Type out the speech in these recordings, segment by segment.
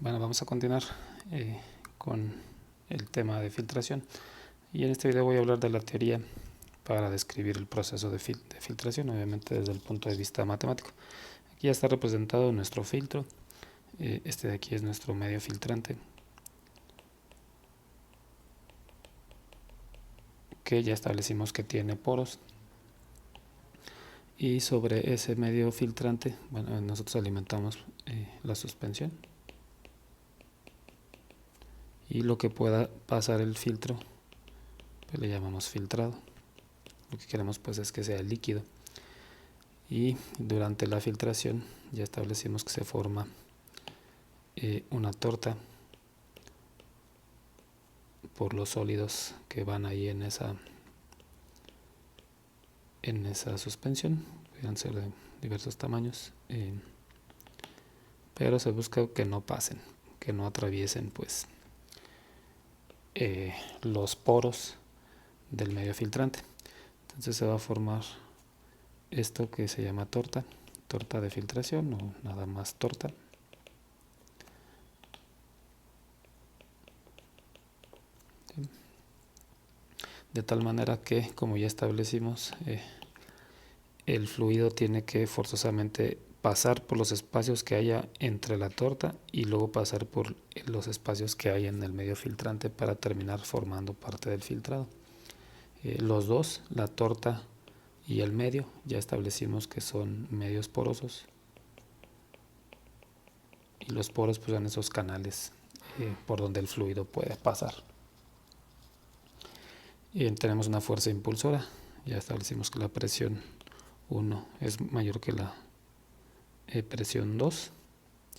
Bueno, vamos a continuar con el tema de filtración, y en este video voy a hablar de la teoría para describir el proceso de filtración, obviamente desde el punto de vista matemático. Aquí ya está representado nuestro filtro. Este de aquí es nuestro medio filtrante, que ya establecimos que tiene poros, y sobre ese medio filtrante, bueno, nosotros alimentamos la suspensión, y lo que pueda pasar el filtro pues le llamamos filtrado. Lo que queremos pues es que sea líquido, y durante la filtración ya establecimos que se forma una torta por los sólidos que van ahí en esa suspensión. Pueden ser de diversos tamaños, pero se busca que no pasen, que no atraviesen pues los poros del medio filtrante. Entonces se va a formar esto que se llama torta de filtración, o nada más torta. De tal manera que, como ya establecimos, el fluido tiene que forzosamente pasar por los espacios que haya entre la torta y luego pasar por los espacios que hay en el medio filtrante para terminar formando parte del filtrado. Los dos, la torta y el medio, ya establecimos que son medios porosos, y los poros pues son esos canales por donde el fluido puede pasar. Y tenemos una fuerza impulsora. Ya establecimos que la presión 1 es mayor que la presión 2,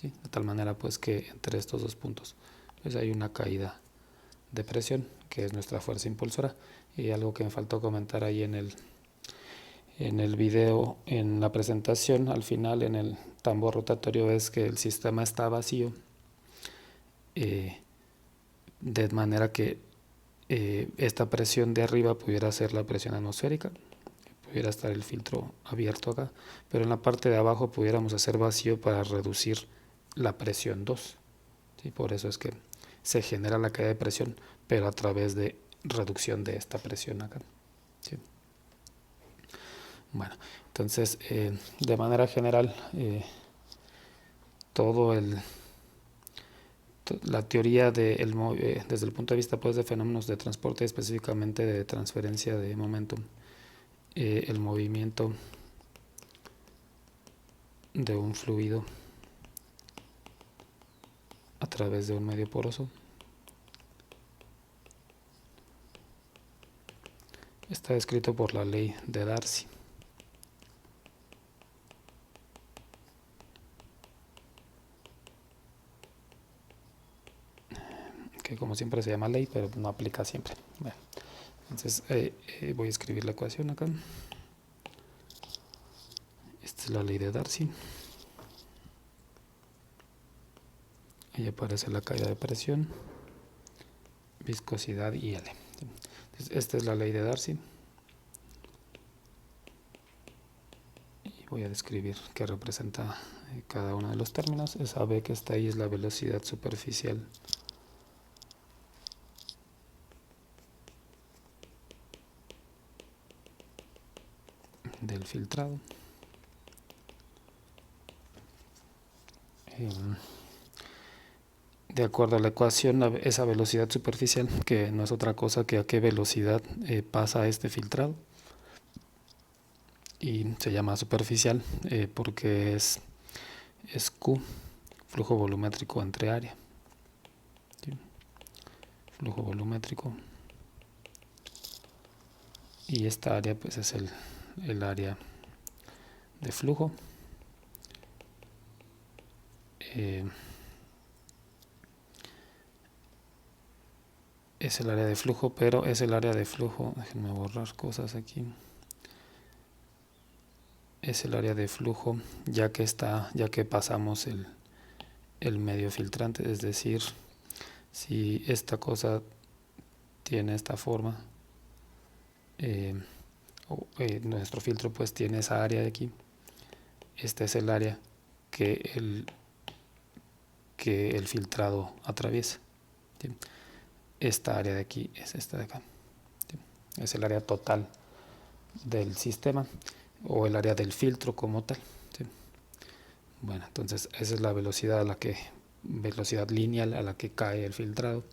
¿sí? De tal manera pues que entre estos dos puntos pues hay una caída de presión, que es nuestra fuerza impulsora. Y algo que me faltó comentar ahí en el video, en la presentación, al final en el tambor rotatorio, es que el sistema está vacío, de manera que esta presión de arriba pudiera ser la presión atmosférica, pudiera estar el filtro abierto acá, pero en la parte de abajo pudiéramos hacer vacío para reducir la presión 2, ¿sí? Por eso es que se genera la caída de presión, pero a través de reducción de esta presión acá, ¿sí? Bueno, entonces de manera general todo la teoría desde el punto de vista pues de fenómenos de transporte, específicamente de transferencia de momentum, el movimiento de un fluido a través de un medio poroso está descrito por la ley de Darcy. Que como siempre se llama ley, pero no aplica siempre. Bueno, entonces voy a escribir la ecuación acá. Esta es la ley de Darcy. Ahí aparece la caída de presión, viscosidad y L. Entonces, esta es la ley de Darcy. Y voy a describir qué representa cada uno de los términos. Esa B que está ahí es la velocidad superficial del filtrado. De acuerdo a la ecuación, esa velocidad superficial, que no es otra cosa que a qué velocidad pasa este filtrado, y se llama superficial porque es Q, flujo volumétrico entre área, ¿sí? Flujo volumétrico, y esta área pues es el área de flujo. Es el área de flujo, pero es el área de flujo, déjenme borrar cosas aquí, es el área de flujo ya que pasamos el medio filtrante, es decir, si esta cosa tiene esta forma, nuestro filtro pues tiene esa área de aquí. Este es el área que que el filtrado atraviesa. ¿Sí? Esta área de aquí es esta de acá. ¿Sí? Es el área total del sistema o el área del filtro como tal. ¿Sí? Bueno, entonces esa es la velocidad velocidad lineal a la que cae el filtrado.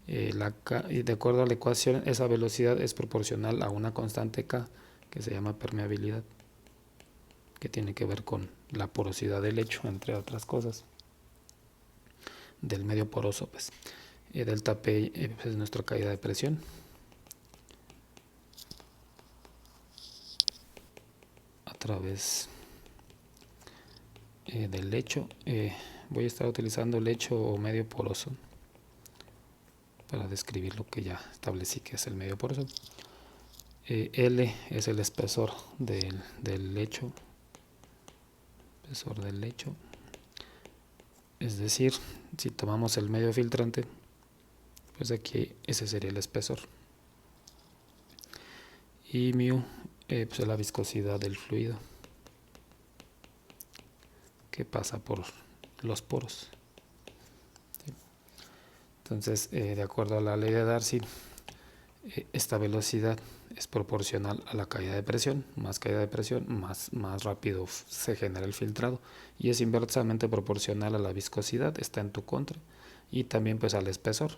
De acuerdo a la ecuación, esa velocidad es proporcional a una constante K que se llama permeabilidad, que tiene que ver con la porosidad del lecho, entre otras cosas, del medio poroso. Pues delta P es nuestra caída de presión. A través del lecho. Voy a estar utilizando lecho o medio poroso para describir lo que ya establecí que es el medio poroso. L es el espesor del lecho. Espesor del lecho. Es decir, si tomamos el medio filtrante, pues aquí ese sería el espesor. Y mu pues es la viscosidad del fluido que pasa por los poros. Entonces, de acuerdo a la ley de Darcy, esta velocidad es proporcional a la caída de presión. Más caída de presión, más rápido se genera el filtrado, y es inversamente proporcional a la viscosidad, está en tu contra, y también pues al espesor,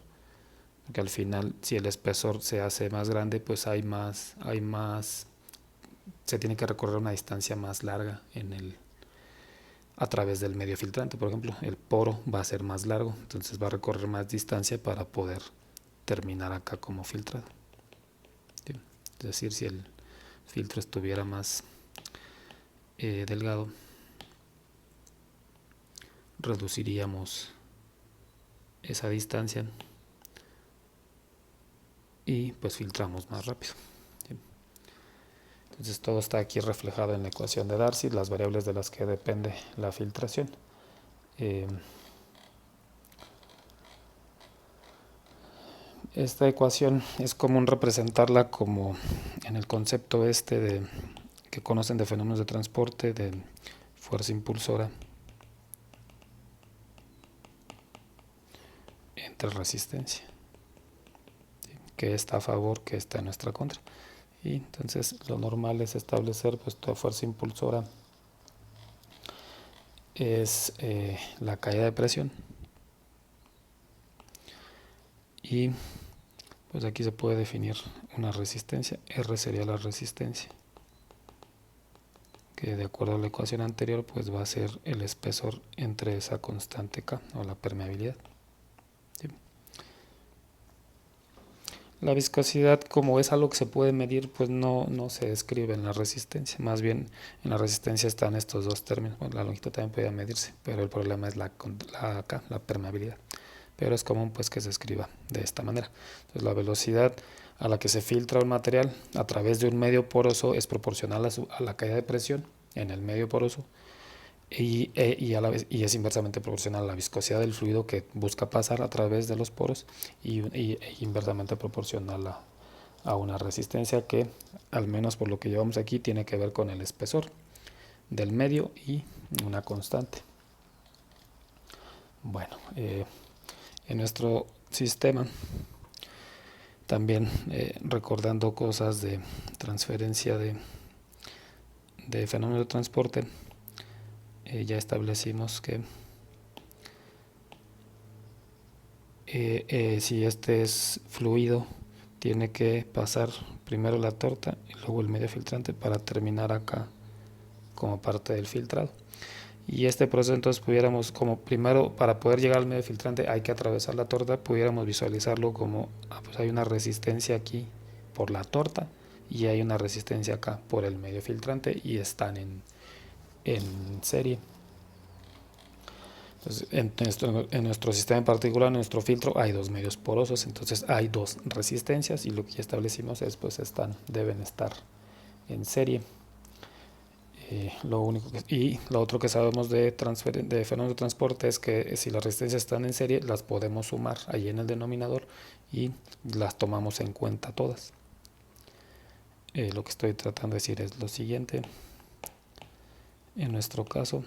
porque al final si el espesor se hace más grande, pues se tiene que recorrer una distancia más larga a través del medio filtrante. Por ejemplo, el poro va a ser más largo, entonces va a recorrer más distancia para poder terminar acá como filtrado. ¿Sí? Es decir, si el filtro estuviera más delgado, reduciríamos esa distancia y pues filtramos más rápido. ¿Sí? Entonces todo está aquí reflejado en la ecuación de Darcy, las variables de las que depende la filtración. Esta ecuación es común representarla como en el concepto que conocen de fenómenos de transporte, de fuerza impulsora entre resistencia, ¿sí? Que está a favor, que está en nuestra contra. Y entonces lo normal es establecer, pues toda fuerza impulsora es la caída de presión, y pues aquí se puede definir una resistencia. R sería la resistencia, que de acuerdo a la ecuación anterior pues va a ser el espesor entre esa constante K, o la permeabilidad. ¿Sí? La viscosidad, como es algo que se puede medir, pues no se describe en la resistencia. Más bien en la resistencia están estos dos términos. Bueno, la longitud también podía medirse, pero el problema es la permeabilidad. Pero es común pues que se escriba de esta manera. Entonces la velocidad a la que se filtra un material a través de un medio poroso es proporcional a la caída de presión en el medio poroso, y es inversamente proporcional a la viscosidad del fluido que busca pasar a través de los poros, y inversamente proporcional a una resistencia que, al menos por lo que llevamos aquí, tiene que ver con el espesor del medio y una constante. Bueno, en nuestro sistema, también recordando cosas de transferencia de fenómenos de transporte, ya establecimos que si este es fluido, tiene que pasar primero la torta y luego el medio filtrante para terminar acá como parte del filtrado. Y este proceso, entonces, pudiéramos, como primero, para poder llegar al medio filtrante hay que atravesar la torta, pudiéramos visualizarlo como pues hay una resistencia aquí por la torta y hay una resistencia acá por el medio filtrante, y están en serie. Entonces, en nuestro sistema en particular, en nuestro filtro, hay dos medios porosos, entonces hay dos resistencias, y lo que ya establecimos es pues deben estar en serie. Lo otro que sabemos de fenómenos de transporte es que si las resistencias están en serie, las podemos sumar ahí en el denominador y las tomamos en cuenta todas. Lo que estoy tratando de decir es lo siguiente. En nuestro caso,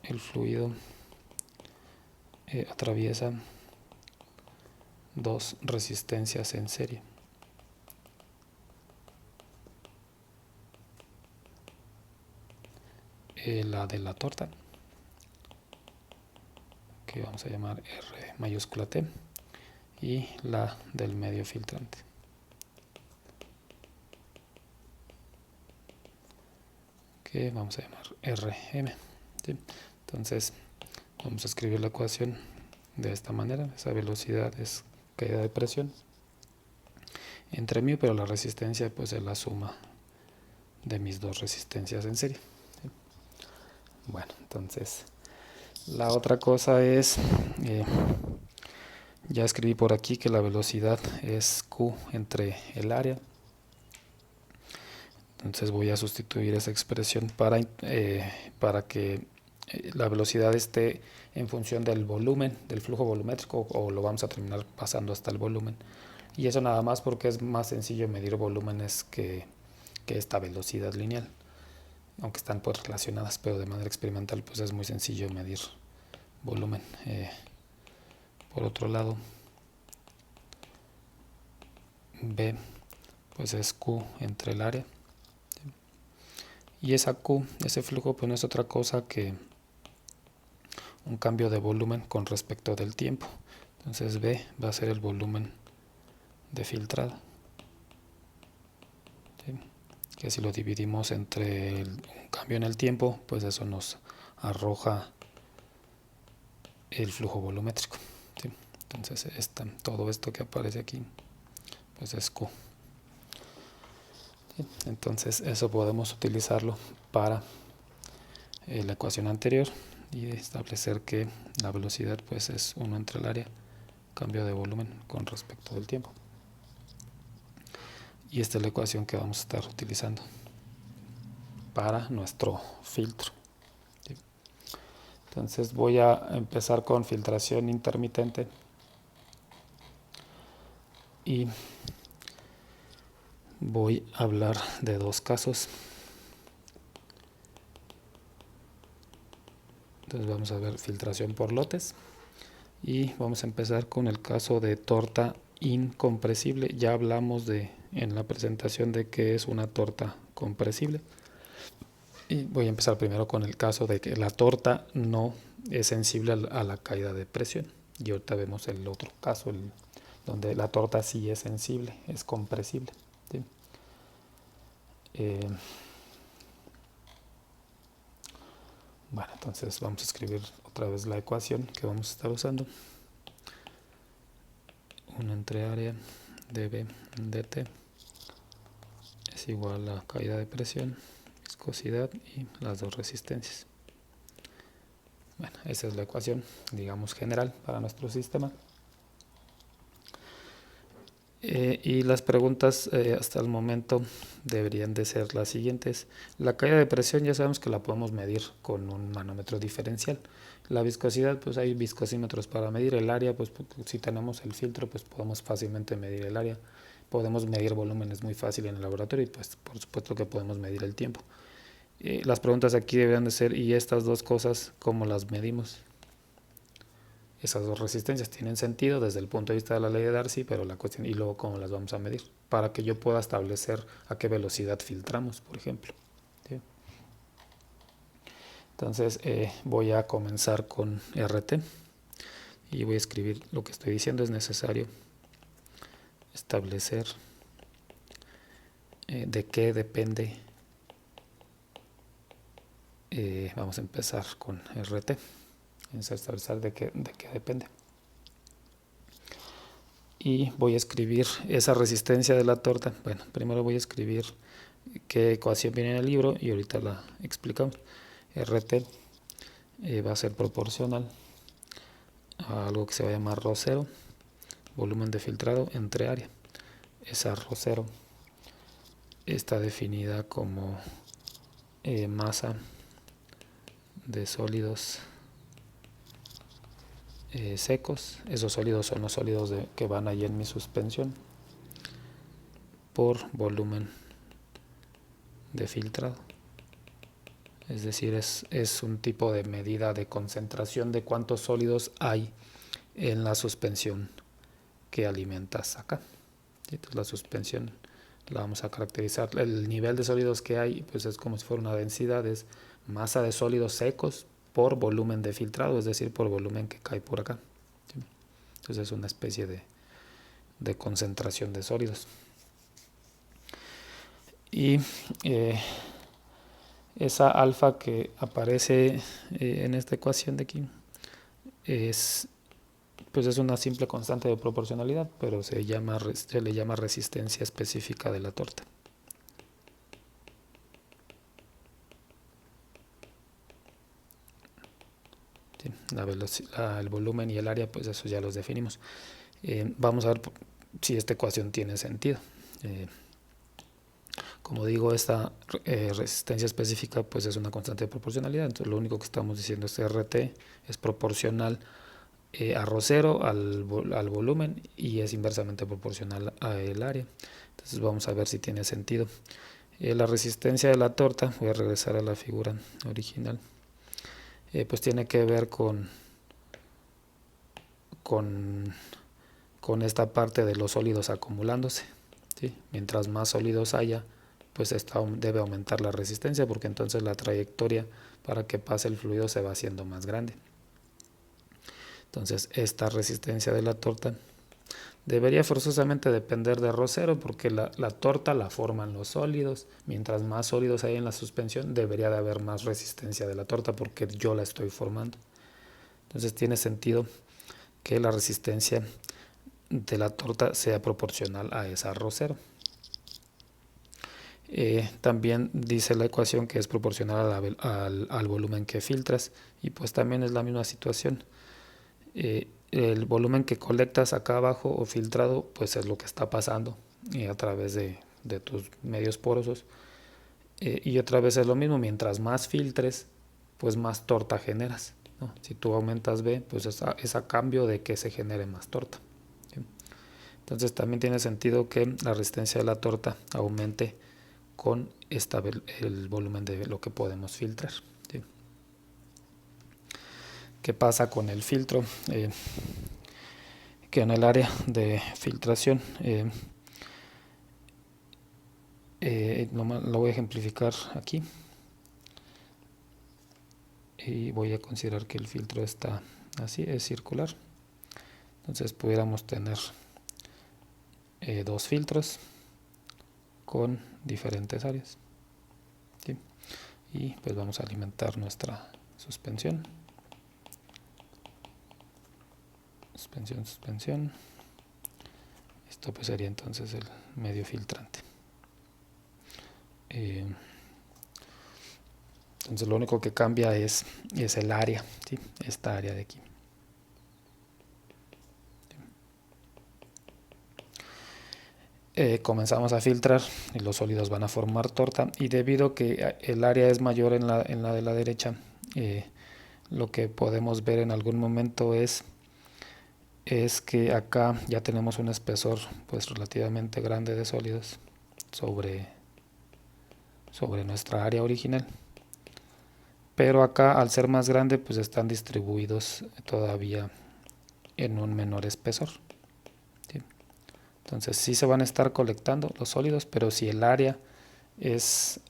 el fluido atraviesa dos resistencias en serie. La de la torta, que vamos a llamar R mayúscula T, y la del medio filtrante, que vamos a llamar RM. ¿Sí? Entonces vamos a escribir la ecuación de esta manera. Esa velocidad es caída de presión entre μ, pero la resistencia pues es la suma de mis dos resistencias en serie. ¿Sí? Bueno, entonces la otra cosa es, ya escribí por aquí que la velocidad es Q entre el área. Entonces voy a sustituir esa expresión para que la velocidad esté en función del volumen, del flujo volumétrico, o lo vamos a terminar pasando hasta el volumen. Y eso nada más porque es más sencillo medir volúmenes que esta velocidad lineal. Aunque están pues relacionadas, pero de manera experimental pues es muy sencillo medir volumen. Por otro lado, B pues es Q entre el área. Y esa Q, ese flujo, pues no es otra cosa que un cambio de volumen con respecto del tiempo. Entonces B va a ser el volumen de filtrado. ¿Sí? Que si lo dividimos entre un cambio en el tiempo, pues eso nos arroja el flujo volumétrico. ¿Sí? Entonces todo esto que aparece aquí, pues es Q. ¿Sí? Entonces eso podemos utilizarlo para la ecuación anterior y establecer que la velocidad pues es 1 entre el área, cambio de volumen con respecto del tiempo. Y esta es la ecuación que vamos a estar utilizando para nuestro filtro. ¿Sí? Entonces voy a empezar con filtración intermitente y voy a hablar de dos casos. Entonces vamos a ver filtración por lotes y vamos a empezar con el caso de torta incompresible. Ya hablamos en la presentación de qué es una torta compresible. Y voy a empezar primero con el caso de que la torta no es sensible a la caída de presión. Y ahorita vemos el otro caso, donde la torta sí es sensible, es compresible. ¿Sí? Bueno, entonces vamos a escribir otra vez la ecuación que vamos a estar usando. 1 entre área de B dt es igual a caída de presión, viscosidad y las dos resistencias. Bueno, esa es la ecuación, digamos, general para nuestro sistema. Y las preguntas hasta el momento deberían de ser las siguientes. La caída de presión ya sabemos que la podemos medir con un manómetro diferencial. La viscosidad, pues hay viscosímetros para medir. El área, pues si tenemos el filtro, pues podemos fácilmente medir el área. Podemos medir volúmenes muy fácil en el laboratorio y pues por supuesto que podemos medir el tiempo. Las preguntas aquí deberían de ser, ¿y estas dos cosas cómo las medimos? Esas dos resistencias tienen sentido desde el punto de vista de la ley de Darcy, pero la cuestión, y luego cómo las vamos a medir, para que yo pueda establecer a qué velocidad filtramos, por ejemplo. ¿Sí? Entonces voy a comenzar con RT y voy a escribir lo que estoy diciendo. Es necesario establecer de qué depende. Vamos a empezar con RT. Vamos a establecer de qué depende. Y voy a escribir esa resistencia de la torta. Bueno, primero voy a escribir qué ecuación viene en el libro y ahorita la explicamos. RT va a ser proporcional a algo que se va a llamar ρ0, volumen de filtrado entre área. Esa ρ0 está definida como masa de sólidos secos. Esos sólidos son los sólidos que van ahí en mi suspensión, por volumen de filtrado. es decir, es un tipo de medida de concentración de cuántos sólidos hay en la suspensión que alimentas acá. Entonces la suspensión la vamos a caracterizar, el nivel de sólidos que hay pues es como si fuera una densidad, es masa de sólidos secos por volumen de filtrado, es decir, por volumen que cae por acá. Entonces es una especie de concentración de sólidos. Y esa alfa que aparece en esta ecuación de aquí pues es una simple constante de proporcionalidad, pero se le llama resistencia específica de la torta. Sí, el volumen y el área, pues eso ya los definimos. Vamos a ver si esta ecuación tiene sentido. Como digo, esta resistencia específica pues es una constante de proporcionalidad, entonces lo único que estamos diciendo es que RT es proporcional a ρ0 al volumen y es inversamente proporcional al área. Entonces vamos a ver si tiene sentido. La resistencia de la torta, voy a regresar a la figura original, pues tiene que ver con esta parte de los sólidos acumulándose, ¿sí? Mientras más sólidos haya, pues debe aumentar la resistencia, porque entonces la trayectoria para que pase el fluido se va haciendo más grande. Entonces esta resistencia de la torta debería forzosamente depender de ρ0, porque la torta la forman los sólidos. Mientras más sólidos hay en la suspensión, debería de haber más resistencia de la torta, porque yo la estoy formando. Entonces tiene sentido que la resistencia de la torta sea proporcional a esa ρ0. También dice la ecuación que es proporcional al volumen que filtras, y pues también es la misma situación. El volumen que colectas acá abajo o filtrado, pues es lo que está pasando a través de tus medios porosos. Y otra vez es lo mismo, mientras más filtres, pues más torta generas, ¿no? Si tú aumentas B, pues es a cambio de que se genere más torta, ¿sí? Entonces también tiene sentido que la resistencia de la torta aumente con el volumen de lo que podemos filtrar, ¿sí? ¿Qué pasa con el filtro? Que en el área de filtración, lo voy a ejemplificar aquí y voy a considerar que el filtro está así, es circular. Entonces pudiéramos tener dos filtros con diferentes áreas, ¿sí? Y pues vamos a alimentar nuestra suspensión. Suspensión. Esto pues sería entonces el medio filtrante. Entonces lo único que cambia es el área, ¿sí? Esta área de aquí. Comenzamos a filtrar y los sólidos van a formar torta, y debido a que el área es mayor en la de la derecha, lo que podemos ver en algún momento es que acá ya tenemos un espesor pues relativamente grande de sólidos sobre nuestra área original, pero acá al ser más grande pues están distribuidos todavía en un menor espesor, ¿sí? Entonces sí se van a estar colectando los sólidos, pero si el área es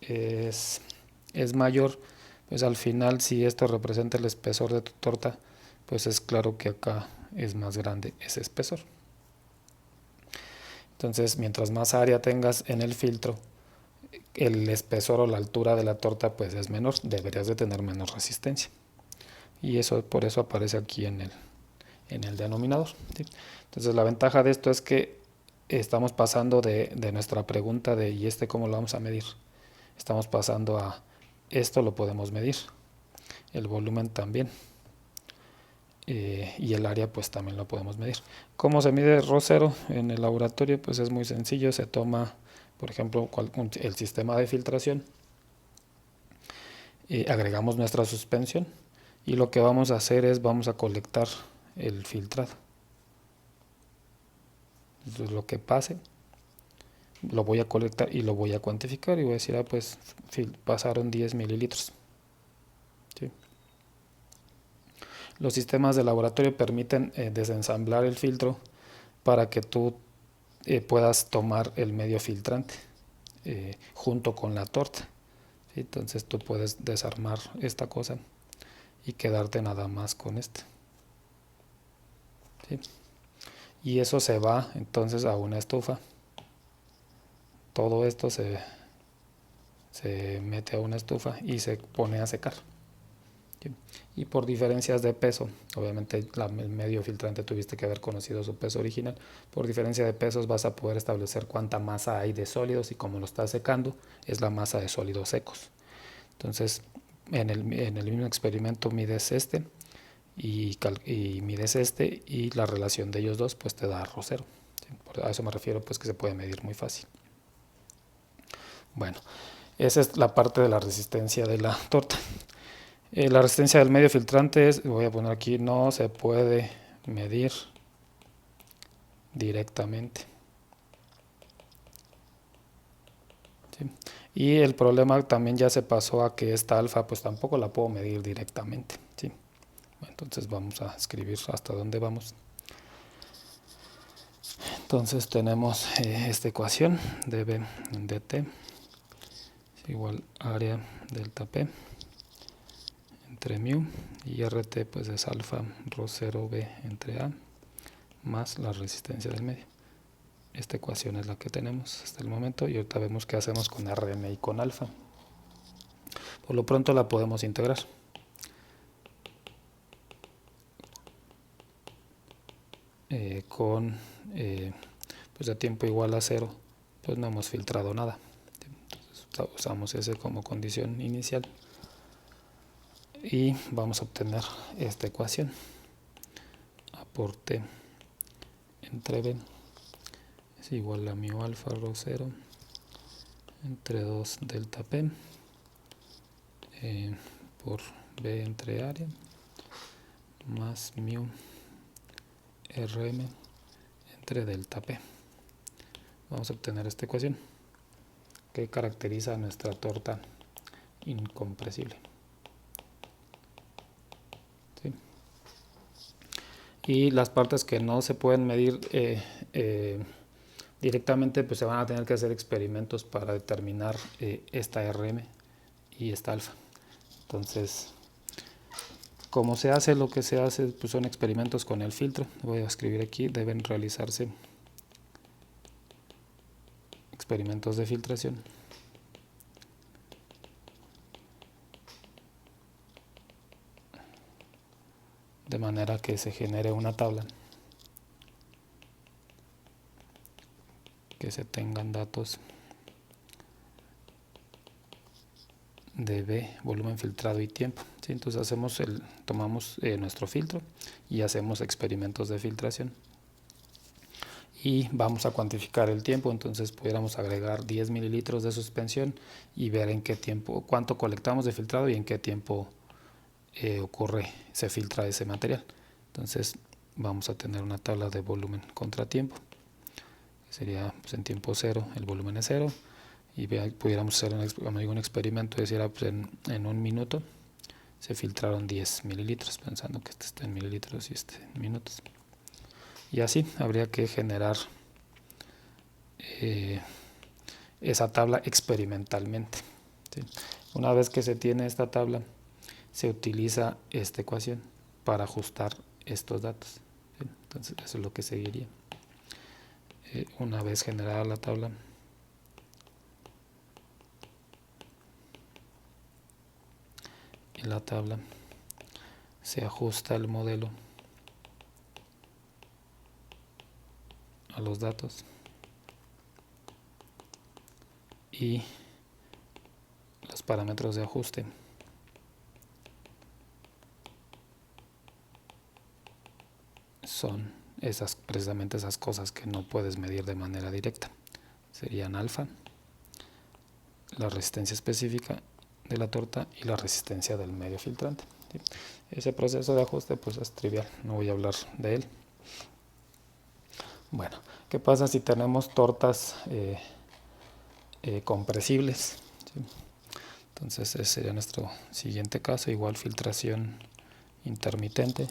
mayor, pues al final, si esto representa el espesor de tu torta, pues es claro que acá es más grande ese espesor. Entonces mientras más área tengas en el filtro, el espesor o la altura de la torta pues es menor, deberías de tener menos resistencia, y eso por eso aparece aquí en el denominador, ¿sí? Entonces la ventaja de esto es que estamos pasando de nuestra pregunta de ¿y cómo lo vamos a medir? Estamos pasando a esto lo podemos medir, el volumen también, y el área pues también lo podemos medir. ¿Cómo se mide ρ0 en el laboratorio? Pues es muy sencillo, se toma por ejemplo el sistema de filtración, agregamos nuestra suspensión y lo que vamos a hacer es vamos a colectar el filtrado. Entonces lo que pase lo voy a colectar y lo voy a cuantificar y voy a decir pues pasaron 10 mililitros, Los sistemas de laboratorio permiten desensamblar el filtro para que tú puedas tomar el medio filtrante junto con la torta, ¿sí? Entonces tú puedes desarmar esta cosa y quedarte nada más con este, ¿sí? Y eso se va entonces a una estufa. Todo esto se mete a una estufa y se pone a secar, ¿sí? Y por diferencias de peso, obviamente el medio filtrante tuviste que haber conocido su peso original. Por diferencia de pesos vas a poder establecer cuánta masa hay de sólidos, y como lo estás secando es la masa de sólidos secos. Entonces en el mismo experimento mides este y mides este, y la relación de ellos dos pues te da arroz cero, ¿sí? A eso me refiero, pues que se puede medir muy fácil. Bueno, esa es la parte de la resistencia de la torta. La resistencia del medio filtrante voy a poner aquí, no se puede medir directamente, ¿sí? Y el problema también ya se pasó a que esta alfa pues tampoco la puedo medir directamente, ¿sí? Entonces vamos a escribir hasta dónde vamos. Entonces tenemos esta ecuación de B dt es igual a área delta P entre mu, y RT pues es alfa rho 0 B entre A más la resistencia del medio. Esta ecuación es la que tenemos hasta el momento, y ahorita vemos qué hacemos con Rm y con alfa. Por lo pronto la podemos integrar. Con pues a tiempo igual a 0, pues no hemos filtrado nada. Entonces usamos ese como condición inicial y vamos a obtener esta ecuación. Aporte entre B es igual a mu alfa rho 0 entre 2 delta P por B entre área más mu Rm entre delta P. Vamos a obtener esta ecuación que caracteriza nuestra torta incompresible, ¿sí? Y las partes que no se pueden medir directamente, pues se van a tener que hacer experimentos para determinar esta Rm y esta alfa. Entonces, como se hace, lo que se hace pues son experimentos con el filtro. Voy a escribir aquí, deben realizarse experimentos de filtración. De manera que se genere una tabla que se tengan datos de B, volumen filtrado y tiempo, ¿sí? Entonces tomamos nuestro filtro y hacemos experimentos de filtración y vamos a cuantificar el tiempo. Entonces pudiéramos agregar 10 mililitros de suspensión y ver en qué tiempo, cuánto colectamos de filtrado y en qué tiempo se filtra ese material. Entonces vamos a tener una tabla de volumen contra tiempo, que sería pues, en tiempo cero el volumen es cero, y pudiéramos hacer un experimento, es decir, pues en un minuto se filtraron 10 mililitros, pensando que este está en mililitros y este en minutos. Y así habría que generar esa tabla experimentalmente, ¿sí? Una vez que se tiene esta tabla, se utiliza esta ecuación para ajustar estos datos, ¿sí? Entonces eso es lo que seguiría. Una vez generada la tabla, en la tabla se ajusta el modelo a los datos y los parámetros de ajuste son precisamente esas cosas que no puedes medir de manera directa. Serían alfa, la resistencia específica de la torta y la resistencia del medio filtrante, ¿sí? Ese proceso de ajuste pues es trivial, no voy a hablar de él. Bueno, ¿qué pasa si tenemos tortas compresibles? ¿Sí? Entonces ese sería nuestro siguiente caso, igual filtración intermitente,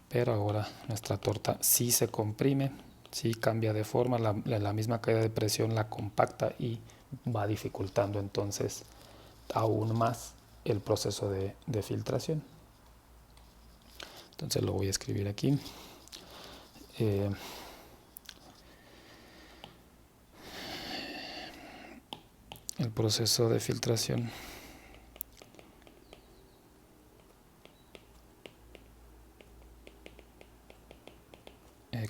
pero ahora nuestra torta sí se comprime, sí cambia de forma, la misma caída de presión la compacta y va dificultando entonces aún más el proceso de filtración. Entonces lo voy a escribir aquí. El proceso de filtración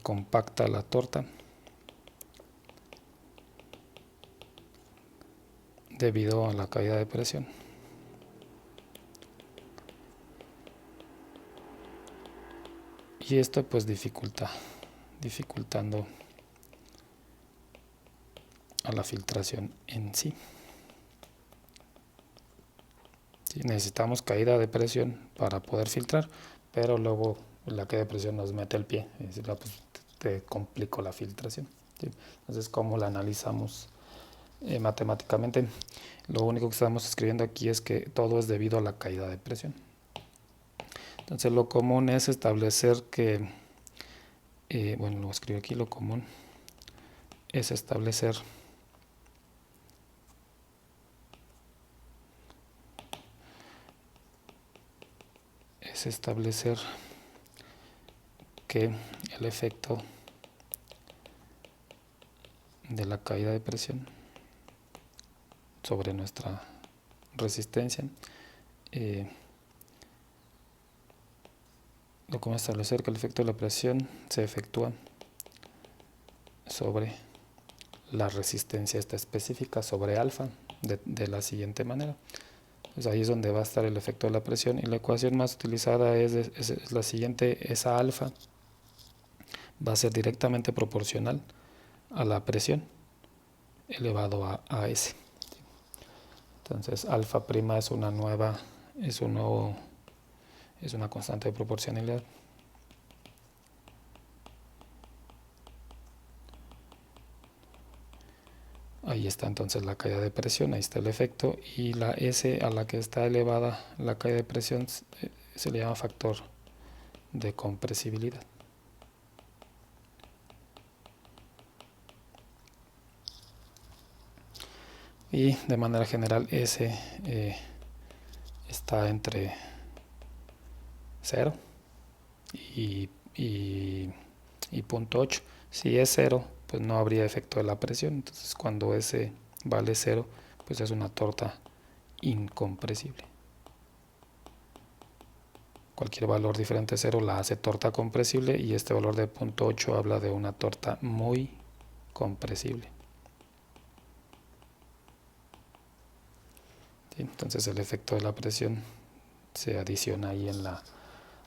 compacta la torta debido a la caída de presión. Y esto pues dificultando a la filtración en sí. Necesitamos caída de presión para poder filtrar, pero luego la caída de presión nos mete el pie, es decir, pues, te complico la filtración. ¿Sí? Entonces, ¿cómo la analizamos matemáticamente? Lo único que estamos escribiendo aquí es que todo es debido a la caída de presión. Entonces, lo común es establecer que, bueno, lo escribo aquí, lo común es establecer que el efecto de la caída de presión sobre nuestra resistencia lo común es establecer que el efecto de la presión se efectúa sobre la resistencia esta específica sobre alfa de la siguiente manera. Pues ahí es donde va a estar el efecto de la presión, y la ecuación más utilizada es la siguiente. Esa alfa va a ser directamente proporcional a la presión elevado a S. Entonces alfa prima es una constante de proporcionalidad. Ahí está entonces la caída de presión, ahí está el efecto, y la S a la que está elevada la caída de presión se le llama factor de compresibilidad. Y de manera general S está entre 0 y 0.8. Si es 0, pues no habría efecto de la presión. Entonces cuando S vale 0, pues es una torta incompresible. Cualquier valor diferente a 0 la hace torta compresible, y este valor de 0.8 habla de una torta muy compresible. ¿Sí? Entonces el efecto de la presión se adiciona ahí en la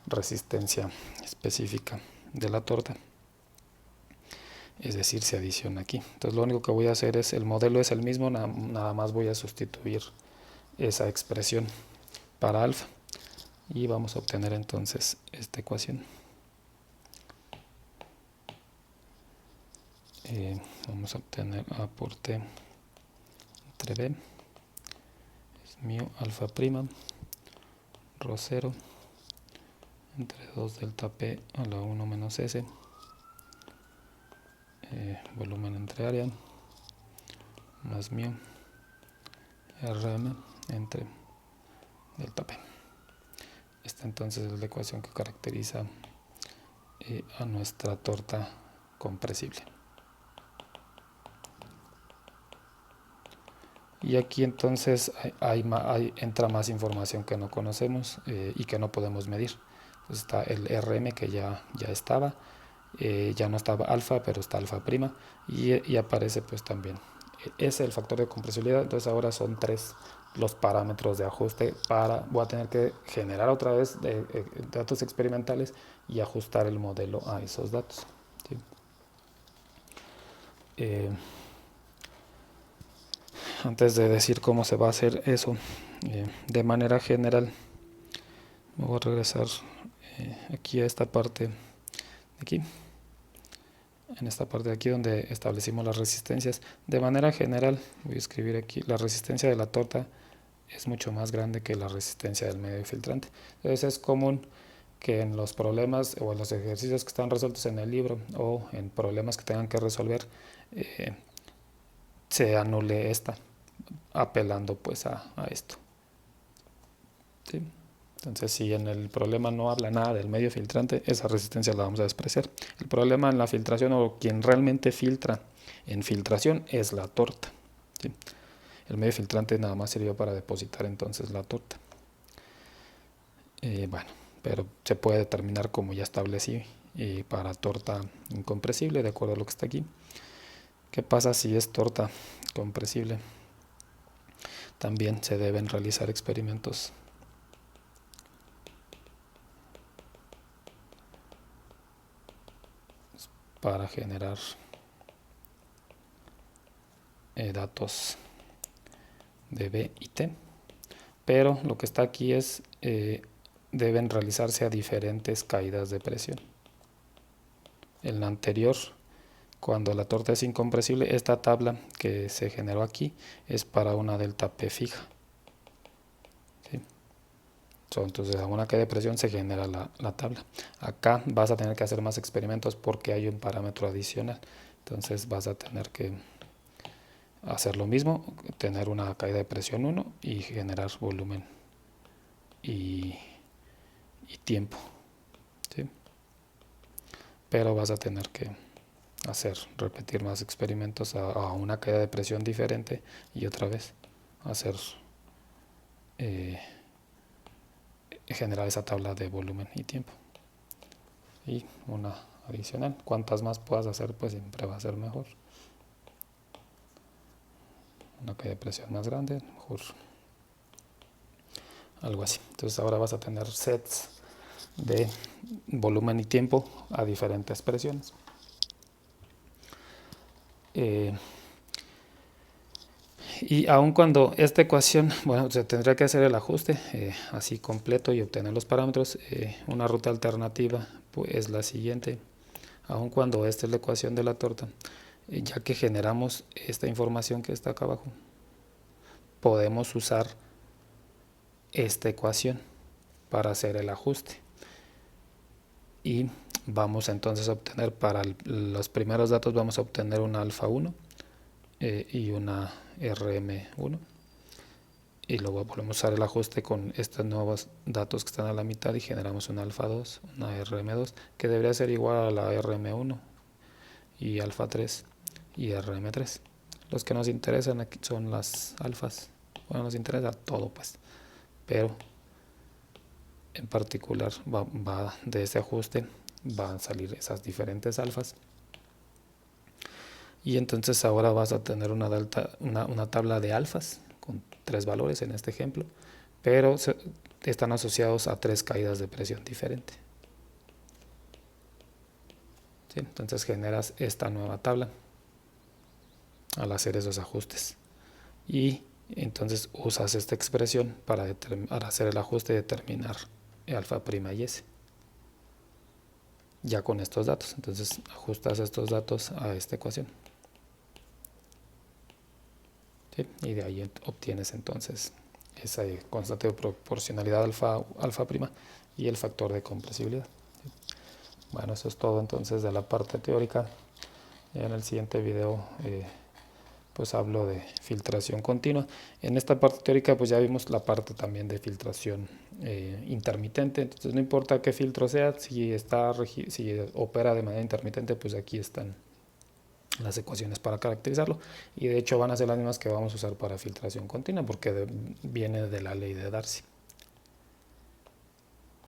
resistencia específica de la torta, es decir, se adiciona aquí. Entonces lo único que voy a hacer es, el modelo es el mismo, nada más voy a sustituir esa expresión para alfa y vamos a obtener entonces esta ecuación. Vamos a obtener aporte entre B es mu alfa prima rho 0 entre 2 delta P a la 1 menos S, volumen entre área, más mu Rm entre delta P. Esta entonces es la ecuación que caracteriza a nuestra torta compresible. Y aquí entonces entra más información que no conocemos y que no podemos medir. Entonces está el Rm que ya estaba, ya no estaba alfa, pero está alfa prima, y aparece pues también es el factor de compresibilidad. Entonces ahora son 3 los parámetros de ajuste voy a tener que generar otra vez datos experimentales y ajustar el modelo a esos datos. ¿Sí? Antes de decir cómo se va a hacer eso, de manera general, me voy a regresar aquí a esta parte de aquí, en esta parte de aquí donde establecimos las resistencias. De manera general, voy a escribir aquí, la resistencia de la torta es mucho más grande que la resistencia del medio filtrante. Entonces es común que en los problemas o en los ejercicios que están resueltos en el libro o en problemas que tengan que resolver se anule esta, apelando pues a esto. ¿Sí? Entonces si en el problema no habla nada del medio filtrante, esa resistencia la vamos a despreciar. El problema en la filtración, o quien realmente filtra en filtración, es la torta. ¿Sí? El medio filtrante nada más sirvió para depositar entonces la torta. Bueno, pero se puede determinar, como ya establecí, para torta incompresible, de acuerdo a lo que está aquí. ¿Qué pasa si es torta compresible? También se deben realizar experimentos para generar datos de B y T, pero lo que está aquí es deben realizarse a diferentes caídas de presión. En la anterior, cuando la torta es incompresible, esta tabla que se generó aquí es para una delta P fija. ¿Sí? Entonces a una caída de presión se genera la tabla. Acá vas a tener que hacer más experimentos porque hay un parámetro adicional. Entonces vas a tener que hacer lo mismo, tener una caída de presión 1 y generar volumen y tiempo. ¿Sí? Pero vas a tener que repetir más experimentos a una caída de presión diferente y otra vez hacer generar esa tabla de volumen y tiempo. Y una adicional, cuantas más puedas hacer, pues siempre va a ser mejor. Una caída de presión más grande, mejor. Algo así. Entonces ahora vas a tener sets de volumen y tiempo a diferentes presiones. Y aun cuando esta ecuación, bueno, se tendría que hacer el ajuste así completo y obtener los parámetros, una ruta alternativa pues, es la siguiente. Aun cuando esta es la ecuación de la torta, ya que generamos esta información que está acá abajo, podemos usar esta ecuación para hacer el ajuste. Y vamos entonces a obtener, para los primeros datos vamos a obtener una alfa 1 y una RM1. Y luego volvemos a usar el ajuste con estos nuevos datos que están a la mitad y generamos una alfa 2, una RM2, que debería ser igual a la RM1 y alfa 3 y RM3. Los que nos interesan aquí son las alfas. Bueno, nos interesa todo pues, pero en particular va de ese ajuste van a salir esas diferentes alfas. Y entonces ahora vas a tener una tabla de alfas con 3 valores en este ejemplo, pero están asociados a 3 caídas de presión diferentes. ¿Sí? Entonces generas esta nueva tabla al hacer esos ajustes. Y entonces usas esta expresión para hacer el ajuste y determinar alfa prima y s. Ya con estos datos, entonces ajustas estos datos a esta ecuación. ¿Sí? Y de ahí obtienes entonces esa constante de proporcionalidad alfa prima y el factor de compresibilidad. ¿Sí? Bueno, eso es todo entonces de la parte teórica. En el siguiente video pues hablo de filtración continua. En esta parte teórica pues ya vimos la parte también de filtración intermitente. Entonces no importa qué filtro sea, si opera de manera intermitente, pues aquí están las ecuaciones para caracterizarlo, y de hecho van a ser las mismas que vamos a usar para filtración continua porque viene de la ley de Darcy.